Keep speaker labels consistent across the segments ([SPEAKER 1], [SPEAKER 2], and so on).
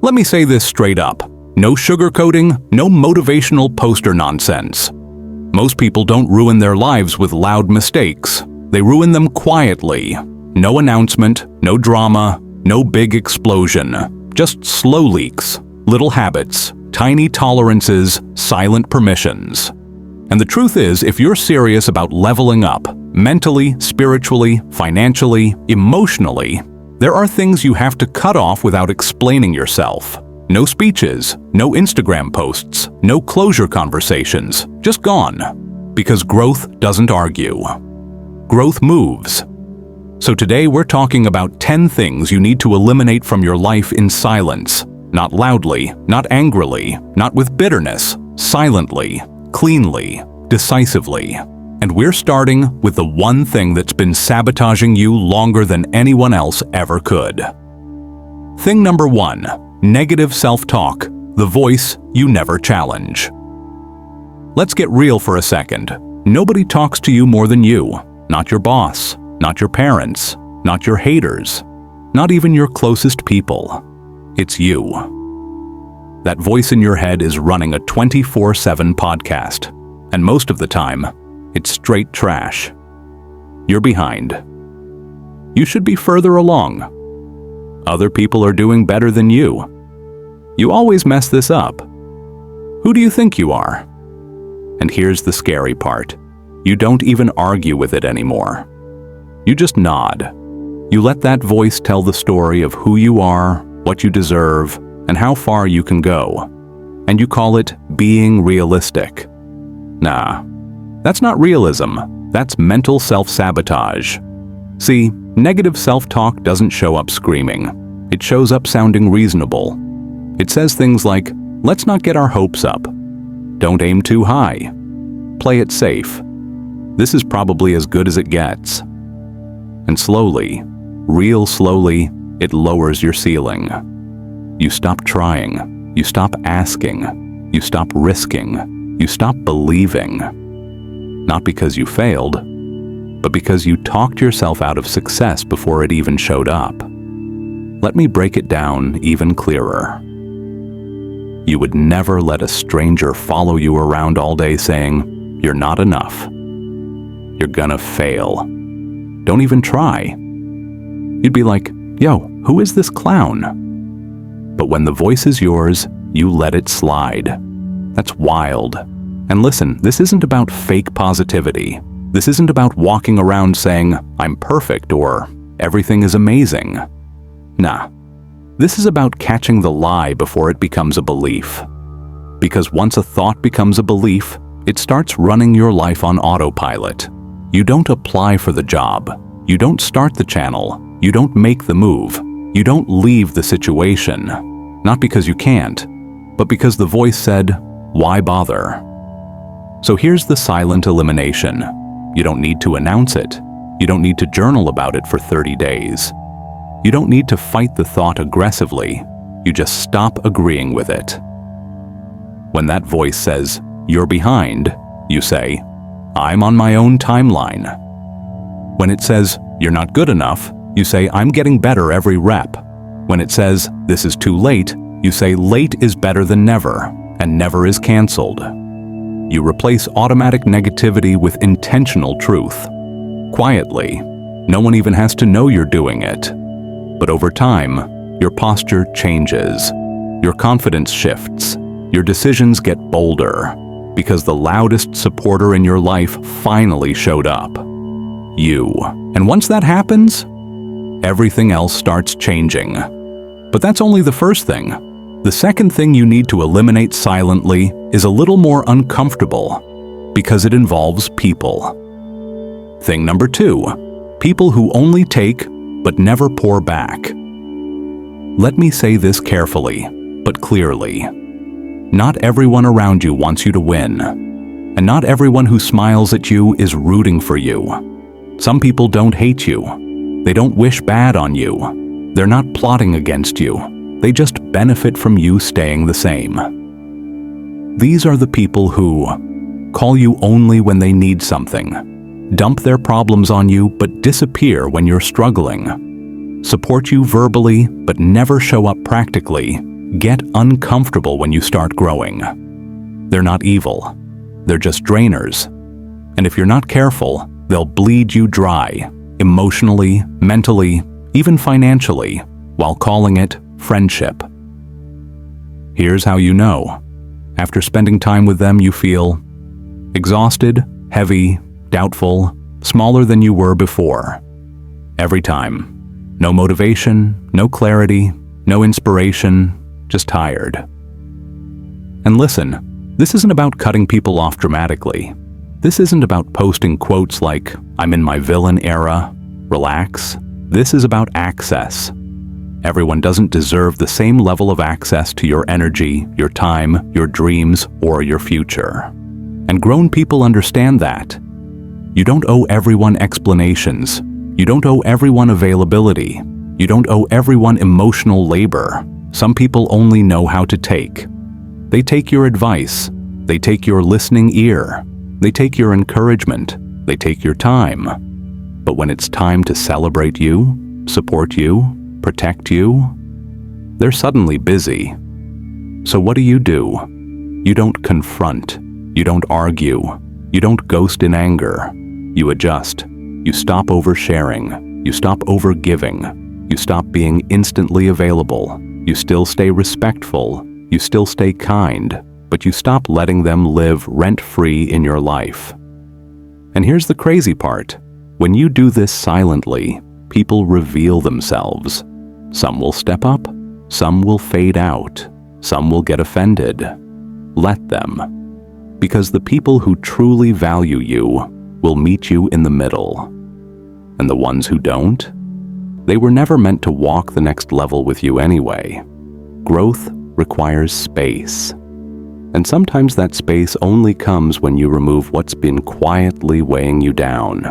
[SPEAKER 1] Let me say this straight up. No sugarcoating, no motivational poster nonsense. Most people don't ruin their lives with loud mistakes. They ruin them quietly. No announcement, no drama, no big explosion. Just slow leaks, little habits, tiny tolerances, silent permissions. And the truth is, if you're serious about leveling up, mentally, spiritually, financially, emotionally, there are things you have to cut off without explaining yourself. No speeches, no Instagram posts, no closure conversations, just gone. Because growth doesn't argue. Growth moves. So today we're talking about 10 things you need to eliminate from your life in silence. Not loudly, not angrily, not with bitterness, silently, cleanly, decisively. And we're starting with the one thing that's been sabotaging you longer than anyone else ever could. Thing number 1. Negative self-talk, the voice you never challenge. Let's get real for a second. Nobody talks to you more than you. Not your boss, not your parents, not your haters, not even your closest people. It's you. That voice in your head is running a 24/7 podcast, and most of the time, it's straight trash. You're behind. You should be further along. Other people are doing better than you. You always mess this up. Who do you think you are? And here's the scary part. You don't even argue with it anymore. You just nod. You let that voice tell the story of who you are, what you deserve, and how far you can go. And you call it being realistic. Nah, that's not realism. That's mental self-sabotage. See, negative self-talk doesn't show up screaming. It shows up sounding reasonable. It says things like, let's not get our hopes up. Don't aim too high. Play it safe. This is probably as good as it gets. And slowly, real slowly, it lowers your ceiling. You stop trying. You stop asking. You stop risking. You stop believing. Not because you failed, but because you talked yourself out of success before it even showed up. Let me break it down even clearer. You would never let a stranger follow you around all day saying, "You're not enough. You're gonna fail. Don't even try." You'd be like, "Yo, who is this clown?" But when the voice is yours, you let it slide. That's wild. And listen, this isn't about fake positivity. This isn't about walking around saying, "I'm perfect" or "everything is amazing." Nah. This is about catching the lie before it becomes a belief. Because once a thought becomes a belief, it starts running your life on autopilot. You don't apply for the job. You don't start the channel. You don't make the move. You don't leave the situation. Not because you can't, but because the voice said, "Why bother?" So here's the silent elimination. You don't need to announce it. You don't need to journal about it for 30 days. You don't need to fight the thought aggressively. You just stop agreeing with it. When that voice says, "You're behind," you say, "I'm on my own timeline." When it says, "You're not good enough," you say, "I'm getting better every rep." When it says, "This is too late," you say, "Late is better than never, and never is canceled." You replace automatic negativity with intentional truth. Quietly. No one even has to know you're doing it. But over time, your posture changes. Your confidence shifts. Your decisions get bolder. Because the loudest supporter in your life finally showed up. You. And once that happens, everything else starts changing. But that's only the first thing. The second thing you need to eliminate silently is a little more uncomfortable, because it involves people. Thing number 2, people who only take but never pour back. Let me say this carefully, but clearly. Not everyone around you wants you to win, and not everyone who smiles at you is rooting for you. Some people don't hate you. They don't wish bad on you. They're not plotting against you. They just benefit from you staying the same. These are the people who call you only when they need something, dump their problems on you but disappear when you're struggling, support you verbally but never show up practically, Get uncomfortable when you start growing. They're not evil. They're just drainers. And if you're not careful, they'll bleed you dry, emotionally, mentally, even financially, while calling it friendship. Here's how you know. After spending time with them, you feel exhausted, heavy, doubtful, smaller than you were before. Every time. No motivation, no clarity, no inspiration, just tired. And listen, this isn't about cutting people off dramatically. This isn't about posting quotes like, "I'm in my villain era." Relax. This is about access. Everyone doesn't deserve the same level of access to your energy, your time, your dreams, or your future. And grown people understand that. You don't owe everyone explanations. You don't owe everyone availability. You don't owe everyone emotional labor. Some people only know how to take. They take your advice. They take your listening ear. They take your encouragement. They take your time. But when it's time to celebrate you, support you, protect you, they're suddenly busy. So what do? You don't confront. You don't argue. You don't ghost in anger. You adjust. You stop oversharing. You stop overgiving. You stop being instantly available. You still stay respectful. You still stay kind, but you stop letting them live rent-free in your life. And here's the crazy part. When you do this silently, people reveal themselves. Some will step up. Some will fade out. Some will get offended. Let them. Because the people who truly value you will meet you in the middle. And the ones who don't, they were never meant to walk the next level with you anyway. Growth requires space. And sometimes that space only comes when you remove what's been quietly weighing you down.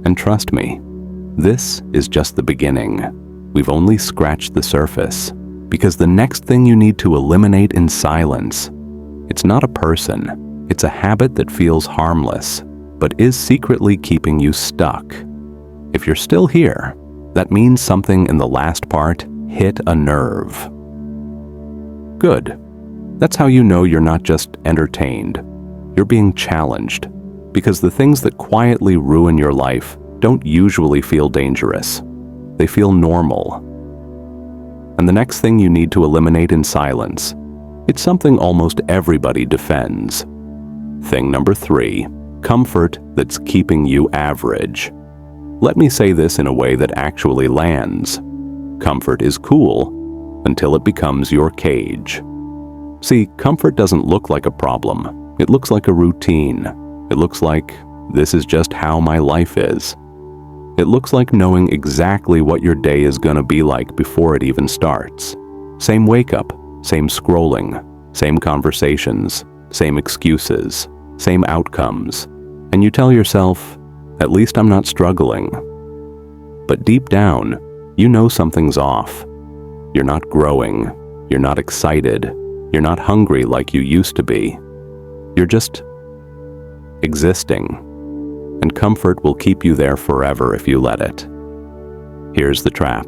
[SPEAKER 1] And trust me, this is just the beginning. We've only scratched the surface, because the next thing you need to eliminate in silence, it's not a person, it's a habit that feels harmless, but is secretly keeping you stuck. If you're still here, that means something in the last part hit a nerve. Good. That's how you know you're not just entertained. You're being challenged, because the things that quietly ruin your life don't usually feel dangerous. They feel normal. And the next thing you need to eliminate in silence, it's something almost everybody defends. Thing number 3, comfort that's keeping you average. Let me say this in a way that actually lands. Comfort is cool until it becomes your cage. See, comfort doesn't look like a problem. It looks like a routine. It looks like, this is just how my life is. It looks like knowing exactly what your day is gonna be like before it even starts. Same wake up, same scrolling, same conversations, same excuses, same outcomes. And you tell yourself, at least I'm not struggling. But deep down, you know something's off. You're not growing. You're not excited. You're not hungry like you used to be. You're just existing. And comfort will keep you there forever if you let it. Here's the trap.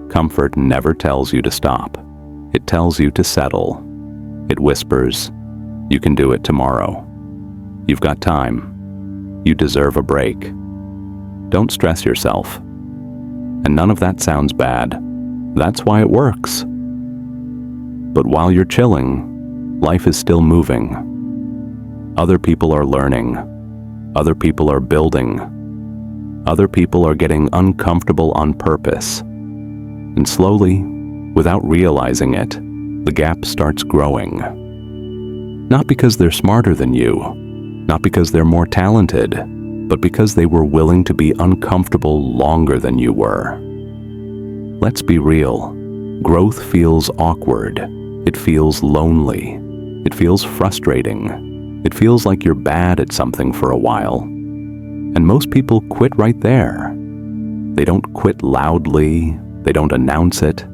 [SPEAKER 1] Comfort never tells you to stop. It tells you to settle. It whispers, you can do it tomorrow. You've got time. You deserve a break. Don't stress yourself. And none of that sounds bad. That's why it works. But while you're chilling, life is still moving. Other people are learning. Other people are building. Other people are getting uncomfortable on purpose. And slowly, without realizing it, the gap starts growing. Not because they're smarter than you, not because they're more talented, but because they were willing to be uncomfortable longer than you were. Let's be real. Growth feels awkward. It feels lonely. It feels frustrating. It feels like you're bad at something for a while. And most people quit right there. They don't quit loudly. They don't announce it.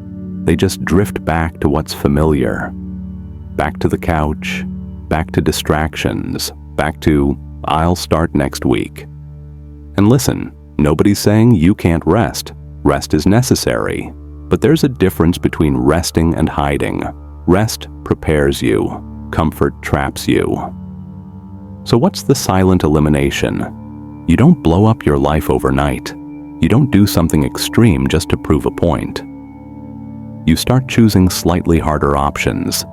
[SPEAKER 1] They just drift back to what's familiar. Back to the couch. Back to distractions. Back to, I'll start next week. And listen, nobody's saying you can't rest. Rest is necessary. But there's a difference between resting and hiding. Rest prepares you. Comfort traps you. So what's the silent elimination? You don't blow up your life overnight. You don't do something extreme just to prove a point. You start choosing slightly harder options.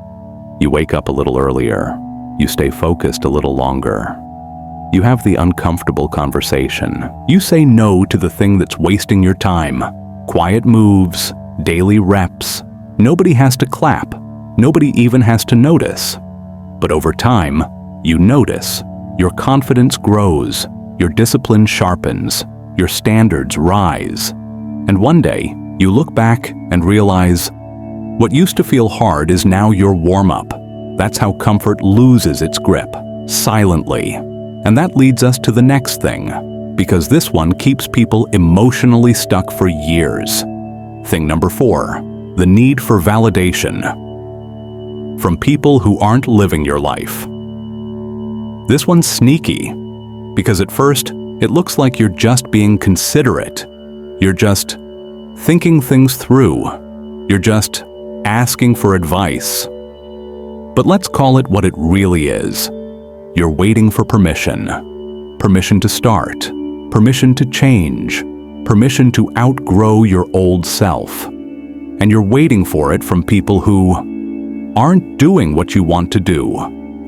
[SPEAKER 1] You wake up a little earlier. You stay focused a little longer. You have the uncomfortable conversation. You say no to the thing that's wasting your time. Quiet moves, daily reps. Nobody has to clap. Nobody even has to notice. But over time, you notice. Your confidence grows. Your discipline sharpens. Your standards rise. And one day, you look back and realize what used to feel hard is now your warm-up. That's how comfort loses its grip, silently. And that leads us to the next thing, because this one keeps people emotionally stuck for years. Thing number 4, the need for validation from people who aren't living your life. This one's sneaky, because at first, it looks like you're just being considerate. You're just thinking things through. You're just asking for advice. But let's call it what it really is. You're waiting for permission. Permission to start. Permission to change. Permission to outgrow your old self. And you're waiting for it from people who aren't doing what you want to do,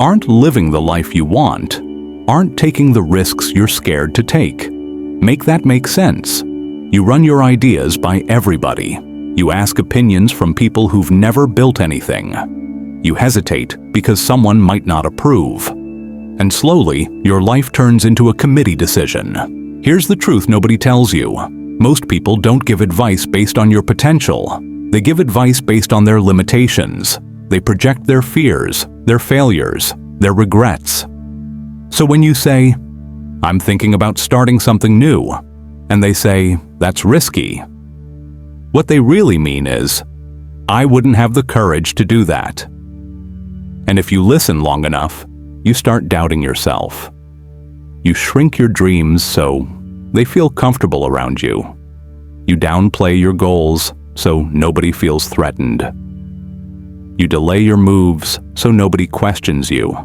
[SPEAKER 1] aren't living the life you want, aren't taking the risks you're scared to take. Make that make sense. You run your ideas by everybody. You ask opinions from people who've never built anything. You hesitate because someone might not approve. And slowly, your life turns into a committee decision. Here's the truth nobody tells you. Most people don't give advice based on your potential. They give advice based on their limitations. They project their fears, their failures, their regrets. So when you say, "I'm thinking about starting something new," and they say, "That's risky," what they really mean is, "I wouldn't have the courage to do that." And if you listen long enough, you start doubting yourself. You shrink your dreams so they feel comfortable around you. You downplay your goals so nobody feels threatened. You delay your moves so nobody questions you.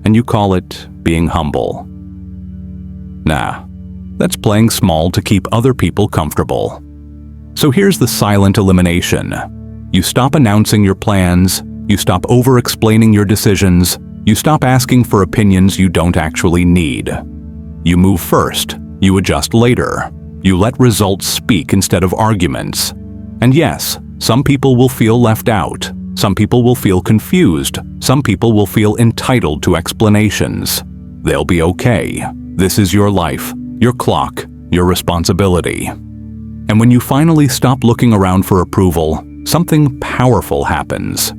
[SPEAKER 1] And you call it being humble. Nah, that's playing small to keep other people comfortable. So here's the silent elimination. You stop announcing your plans, you stop over-explaining your decisions, you stop asking for opinions you don't actually need. You move first, you adjust later. You let results speak instead of arguments. And yes, some people will feel left out. Some people will feel confused. Some people will feel entitled to explanations. They'll be okay. This is your life, your clock, your responsibility. And when you finally stop looking around for approval, something powerful happens.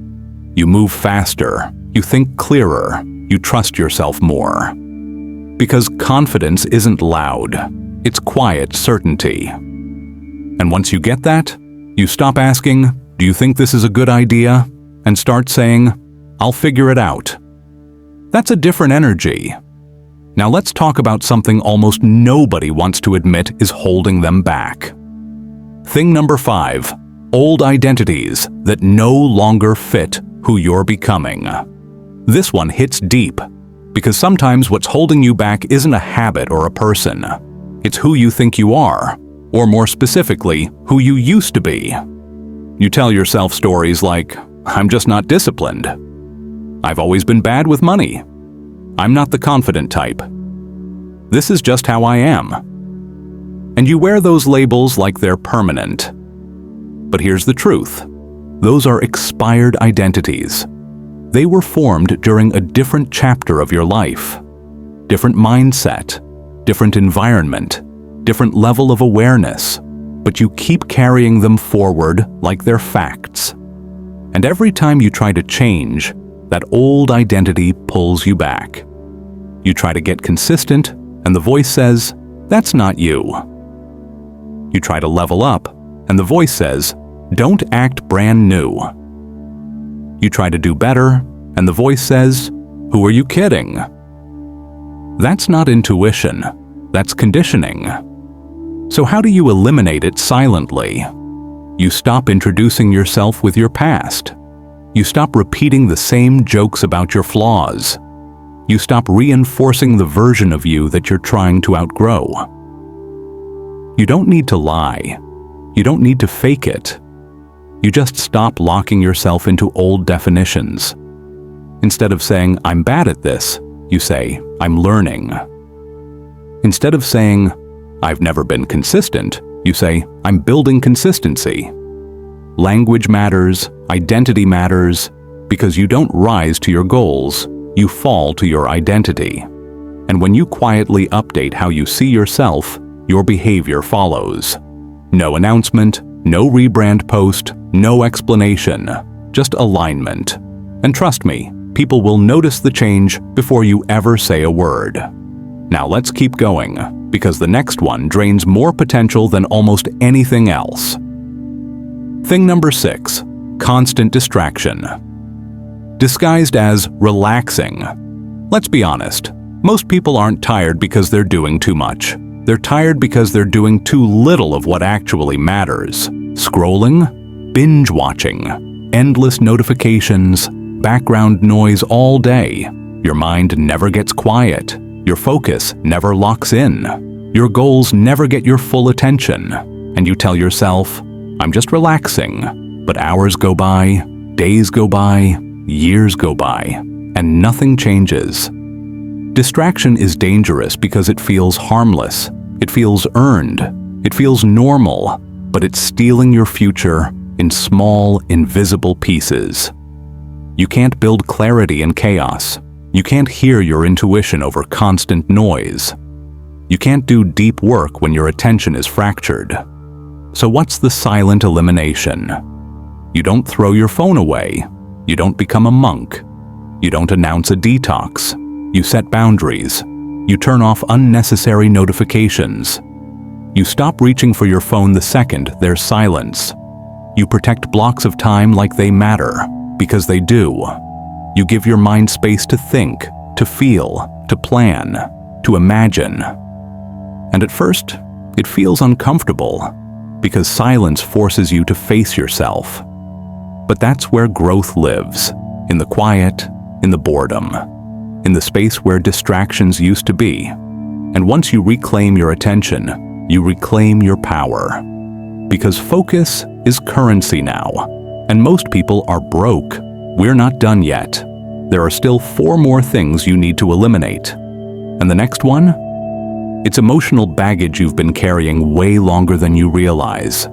[SPEAKER 1] You move faster. You think clearer. You trust yourself more. Because confidence isn't loud. It's quiet certainty. And once you get that, you stop asking, "Do you think this is a good idea?" and start saying, "I'll figure it out." That's a different energy. Now let's talk about something almost nobody wants to admit is holding them back. Thing number 5, old identities that no longer fit who you're becoming. This one hits deep, because sometimes what's holding you back isn't a habit or a person. It's who you think you are, or more specifically, who you used to be. You tell yourself stories like, "I'm just not disciplined. I've always been bad with money. I'm not the confident type. This is just how I am." And you wear those labels like they're permanent. But here's the truth. Those are expired identities. They were formed during a different chapter of your life. Different mindset, different environment, different level of awareness. But you keep carrying them forward like they're facts. And every time you try to change, that old identity pulls you back. You try to get consistent, and the voice says, "That's not you." You try to level up, and the voice says, "Don't act brand new." You try to do better, and the voice says, "Who are you kidding?" That's not intuition, that's conditioning. So how do you eliminate it silently? You stop introducing yourself with your past. You stop repeating the same jokes about your flaws. You stop reinforcing the version of you that you're trying to outgrow. You don't need to lie. You don't need to fake it. You just stop locking yourself into old definitions. Instead of saying, "I'm bad at this," you say, "I'm learning." Instead of saying, "I've never been consistent," you say, "I'm building consistency." Language matters, identity matters, because you don't rise to your goals, you fall to your identity. And when you quietly update how you see yourself, your behavior follows. No announcement, no rebrand post, no explanation, just alignment. And trust me, people will notice the change before you ever say a word. Now let's keep going, because the next one drains more potential than almost anything else. Thing number 6, constant distraction. Disguised as relaxing. Let's be honest, most people aren't tired because they're doing too much. They're tired because they're doing too little of what actually matters. Scrolling, binge watching, endless notifications, background noise all day. Your mind never gets quiet. Your focus never locks in. Your goals never get your full attention. And you tell yourself, "I'm just relaxing." But hours go by, days go by, years go by, and nothing changes. Distraction is dangerous because it feels harmless. It feels earned. It feels normal, but it's stealing your future in small, invisible pieces. You can't build clarity in chaos. You can't hear your intuition over constant noise. You can't do deep work when your attention is fractured. So what's the silent elimination? You don't throw your phone away. You don't become a monk. You don't announce a detox. You set boundaries. You turn off unnecessary notifications. You stop reaching for your phone the second there's silence. You protect blocks of time like they matter, because they do. You give your mind space to think, to feel, to plan, to imagine. And at first, it feels uncomfortable, because silence forces you to face yourself. But that's where growth lives, in the quiet, in the boredom, in the space where distractions used to be. And once you reclaim your attention, you reclaim your power. Because focus is currency now, and most people are broke. We're not done yet. There are still 4 more things you need to eliminate. And the next one? It's emotional baggage you've been carrying way longer than you realize.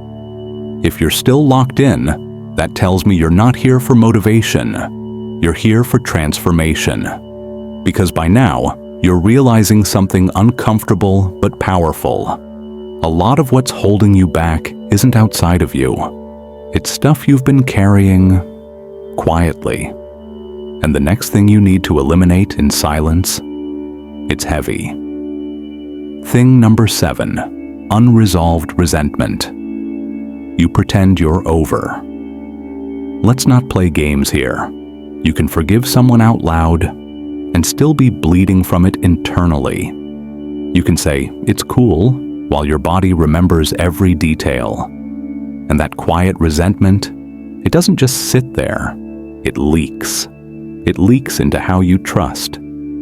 [SPEAKER 1] If you're still locked in, that tells me you're not here for motivation. You're here for transformation. Because by now, you're realizing something uncomfortable but powerful. A lot of what's holding you back isn't outside of you. It's stuff you've been carrying quietly. And the next thing you need to eliminate in silence, it's heavy. Thing number 7, unresolved resentment. You pretend you're over. Let's not play games here. You can forgive someone out loud and still be bleeding from it internally. You can say, "It's cool," while your body remembers every detail. And that quiet resentment, it doesn't just sit there, it leaks. It leaks into how you trust,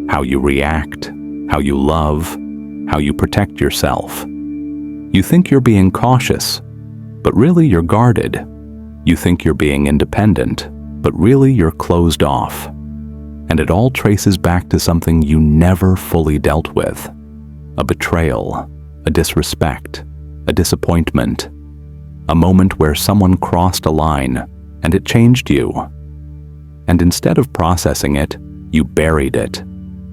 [SPEAKER 1] how you react, how you love, how you protect yourself. You think you're being cautious, but really you're guarded. You think you're being independent, but really you're closed off. And it all traces back to something you never fully dealt with. A betrayal, a disrespect, a disappointment. A moment where someone crossed a line and it changed you. And instead of processing it, you buried it.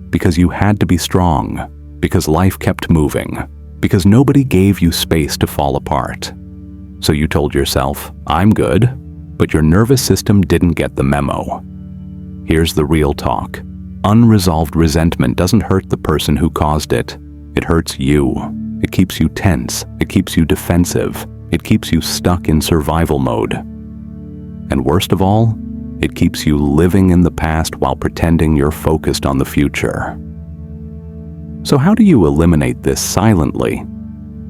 [SPEAKER 1] Because you had to be strong. Because life kept moving. Because nobody gave you space to fall apart. So you told yourself, "I'm good," but your nervous system didn't get the memo. Here's the real talk. Unresolved resentment doesn't hurt the person who caused it. It hurts you. It keeps you tense. It keeps you defensive. It keeps you stuck in survival mode. And worst of all, it keeps you living in the past while pretending you're focused on the future. So how do you eliminate this silently?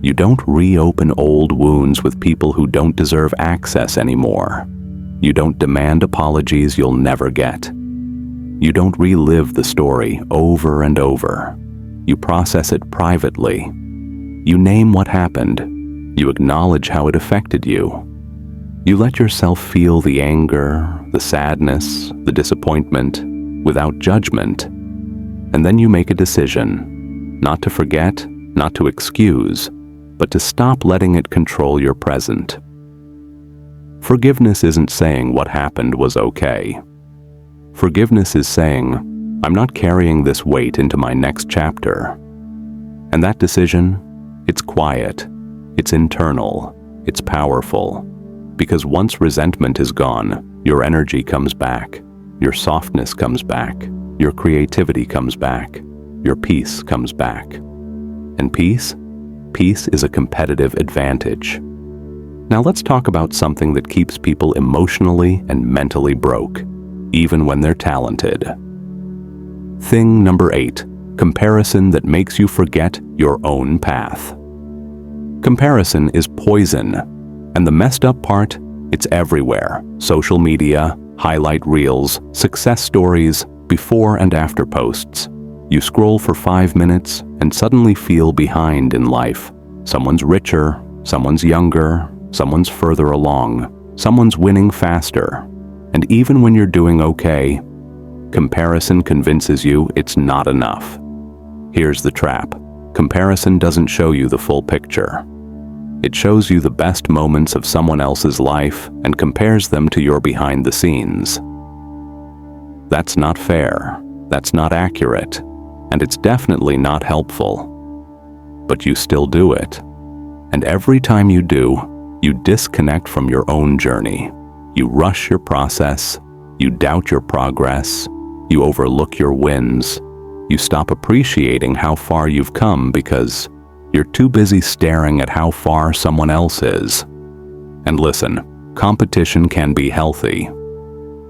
[SPEAKER 1] You don't reopen old wounds with people who don't deserve access anymore. You don't demand apologies you'll never get. You don't relive the story over and over. You process it privately. You name what happened. You acknowledge how it affected you. You let yourself feel the anger, the sadness, the disappointment, without judgment. And then you make a decision, not to forget, not to excuse, but to stop letting it control your present. Forgiveness isn't saying what happened was okay. Forgiveness is saying, I'm not carrying this weight into my next chapter. And that decision, it's quiet, it's internal, it's powerful. Because once resentment is gone, your energy comes back, your softness comes back, your creativity comes back, your peace comes back. And peace? Peace is a competitive advantage. Now let's talk about something that keeps people emotionally and mentally broke, even when they're talented. Thing number 8, comparison that makes you forget your own path. Comparison is poison, and the messed up part, it's everywhere. Social media, highlight reels, success stories, before and after posts. You scroll for 5 minutes and suddenly feel behind in life. Someone's richer, someone's younger, someone's further along, someone's winning faster. And even when you're doing okay, comparison convinces you it's not enough. Here's the trap. Comparison doesn't show you the full picture. It shows you the best moments of someone else's life and compares them to your behind the scenes. That's not fair, that's not accurate, and it's definitely not helpful. But you still do it. And every time you do, you disconnect from your own journey. You rush your process, you doubt your progress, you overlook your wins, you stop appreciating how far you've come because you're too busy staring at how far someone else is. And listen, competition can be healthy,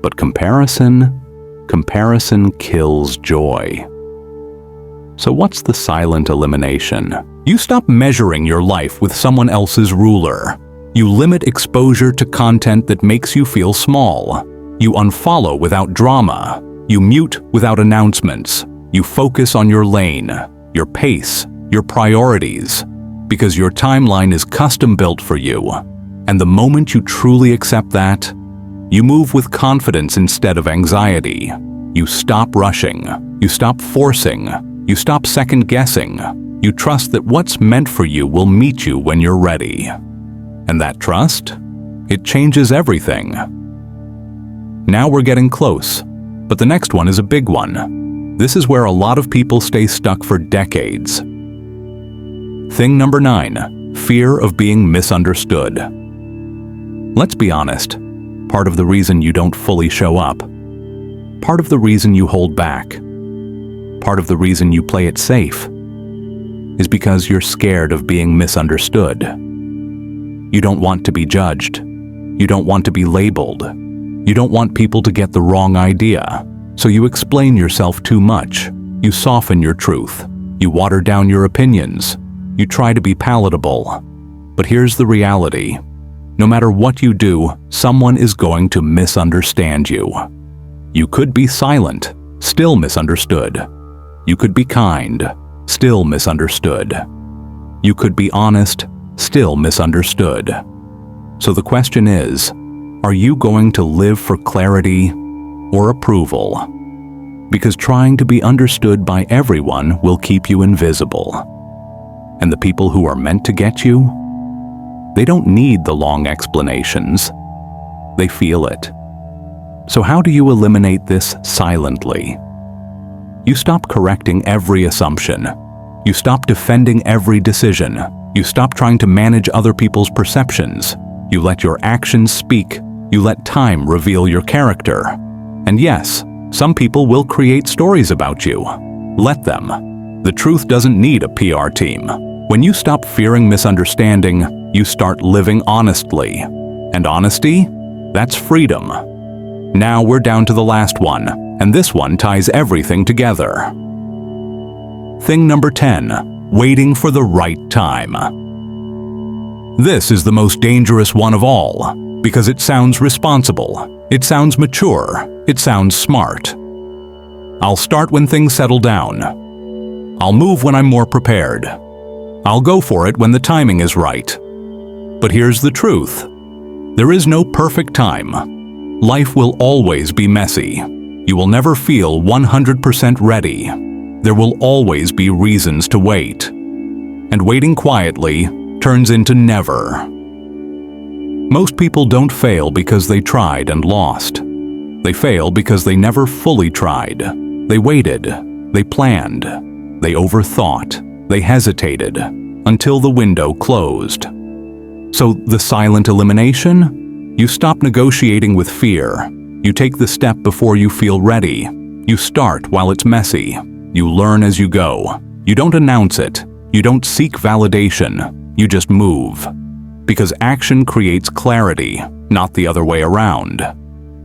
[SPEAKER 1] but comparison kills joy. So what's the silent elimination? You stop measuring your life with someone else's ruler. You limit exposure to content that makes you feel small. You unfollow without drama. You mute without announcements. You focus on your lane, your pace, your priorities, because your timeline is custom built for you. And the moment you truly accept that, you move with confidence instead of anxiety. You stop rushing. You stop forcing. You stop second guessing. You trust that what's meant for you will meet you when you're ready. And that trust? It changes everything. Now we're getting close, but the next one is a big one. This is where a lot of people stay stuck for decades. Thing number 9, fear of being misunderstood. Let's be honest, part of the reason you don't fully show up, part of the reason you hold back, part of the reason you play it safe, is because you're scared of being misunderstood. You don't want to be judged. You don't want to be labeled. You don't want people to get the wrong idea. So you explain yourself too much. You soften your truth. You water down your opinions. You try to be palatable. But here's the reality. No matter what you do, someone is going to misunderstand you. You could be silent, still misunderstood. You could be kind, still misunderstood. You could be honest, still misunderstood. So the question is, are you going to live for clarity or approval? Because trying to be understood by everyone will keep you invisible. And the people who are meant to get you, they don't need the long explanations. They feel it. So how do you eliminate this silently? You stop correcting every assumption. You stop defending every decision. You stop trying to manage other people's perceptions. You let your actions speak. You let time reveal your character. And yes, some people will create stories about you. Let them. The truth doesn't need a PR team. When you stop fearing misunderstanding, you start living honestly. And honesty? That's freedom. Now we're down to the last one, and this one ties everything together. Thing number 10, waiting for the right time. This is the most dangerous one of all. Because it sounds responsible. It sounds mature. It sounds smart. I'll start when things settle down. I'll move when I'm more prepared. I'll go for it when the timing is right. But here's the truth. There is no perfect time. Life will always be messy. You will never feel 100% ready. There will always be reasons to wait. And waiting quietly turns into never. Most people don't fail because they tried and lost. They fail because they never fully tried. They waited. They planned. They overthought. They hesitated until the window closed. So the silent elimination? You stop negotiating with fear. You take the step before you feel ready. You start while it's messy. You learn as you go. You don't announce it. You don't seek validation. You just move. Because action creates clarity, not the other way around.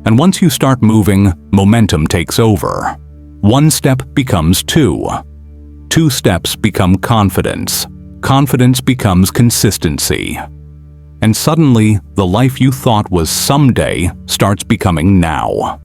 [SPEAKER 1] And once you start moving, momentum takes over. One step becomes two. Two steps become confidence. Confidence becomes consistency. And suddenly, the life you thought was someday starts becoming now.